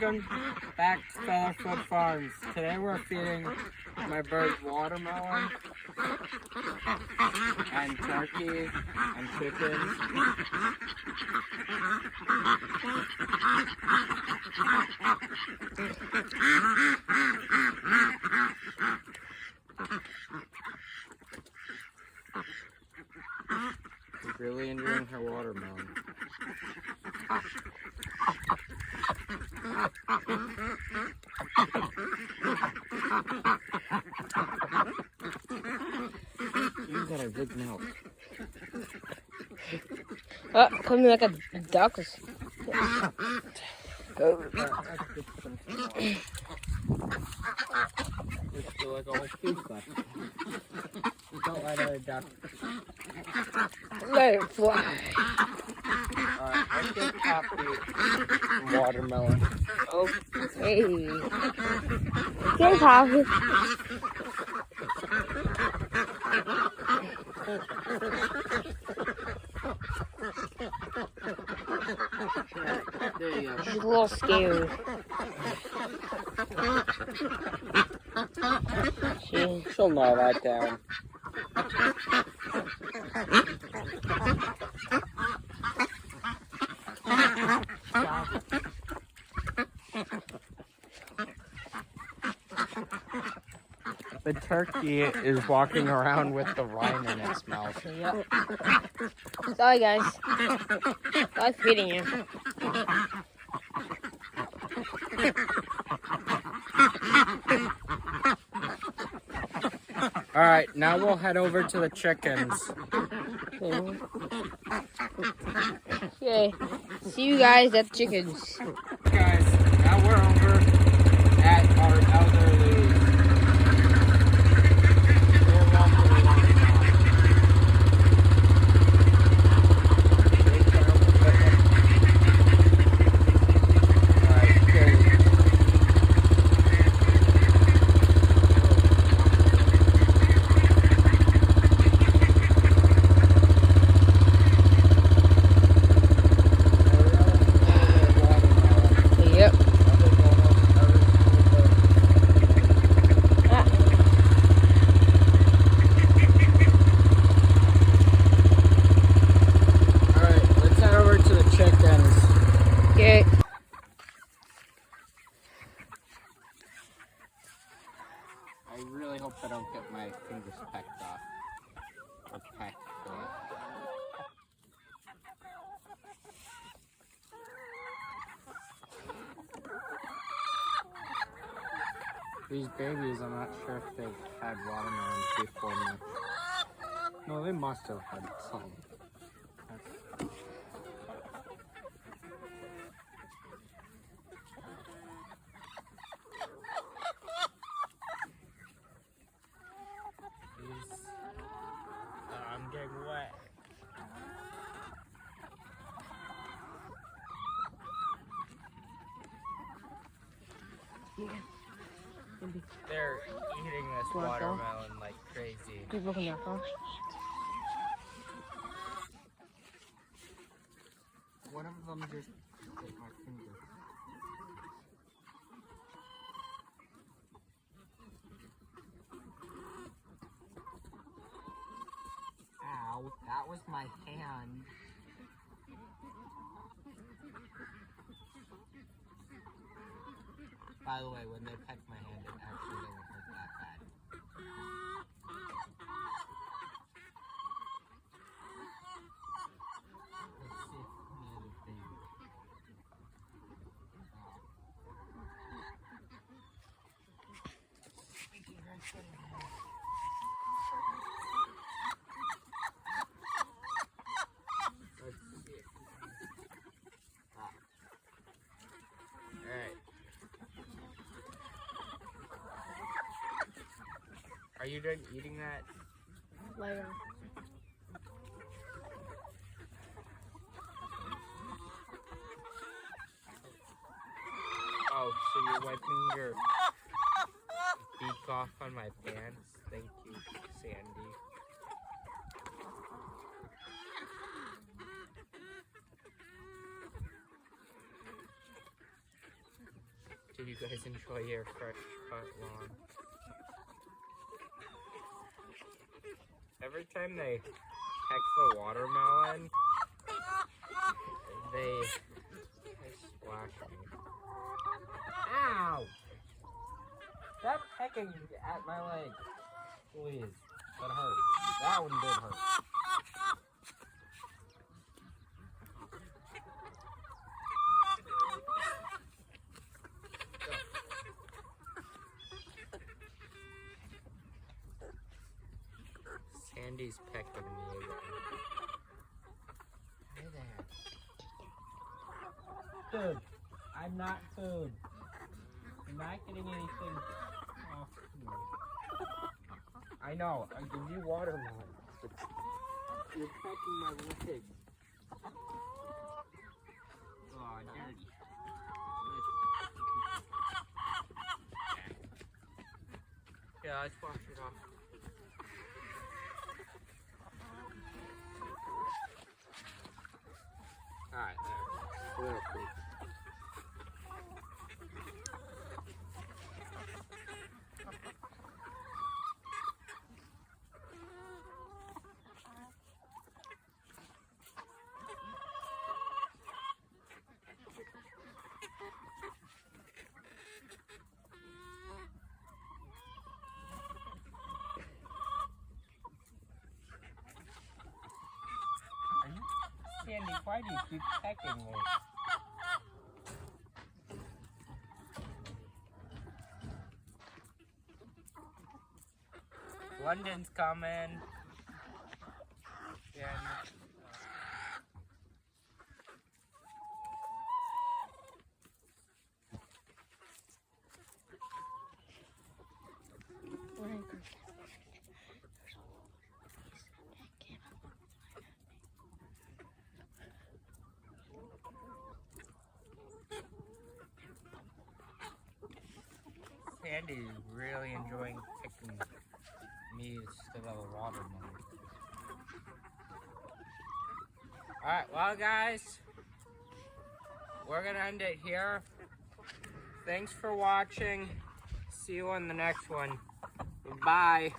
Welcome back to Featherfoot Farms. Today we're feeding my birds watermelon and turkey and chickens. She's really enjoying her watermelon. You got a big mouth. Oh, coming like a duck. Just feel like a whole piece left. Don't let her duck. Let it fly. Alright, let's get Poppy some watermelon. Okay. Okay, Poppy. There you go. She's a little scared. She'll gnaw that down. The turkey is walking around with the rind in its mouth. Yep. Sorry, guys. I like feeding you. Alright, now we'll head over to the chickens. Okay. See you guys at chickens. Guys, now we're over at our elderly. Yep. Alright, let's head over to the chickens. Okay. I really hope I don't get my fingers pecked off. Or pecked off. These babies, I'm not sure if they've had watermelon before much. No, they must have had some. I'm getting wet. They're eating this watermelon like crazy. Keep looking at her. One of them just bit my finger. Ow, that was my hand. By the way, when they pecked my hand, it actually didn't hurt that bad. Let's see if the other thing. Alright. Are you done eating that? Later. Oh, so you're wiping your beak off on my pants? Thank you, Sandy. Did you guys enjoy your fresh cut lawn? Every time they peck the watermelon, they splash me. Ow! Stop pecking at my leg. Please. That hurt. That one did hurt. Sandy's pecking me again. Hey there. Dude, I'm not food. I'm not getting anything off me. I know, I give you watermelon, but you're pecking my leg. Oh, dirty. Yeah, let's wash it off. Alright, there. Real quick. Sandy, why do you keep pecking me? London's coming. Yeah. Sandy's really enjoying picking me instead of the watermelon. Alright, well guys, we're gonna end it here. Thanks for watching. See you on the next one. Bye.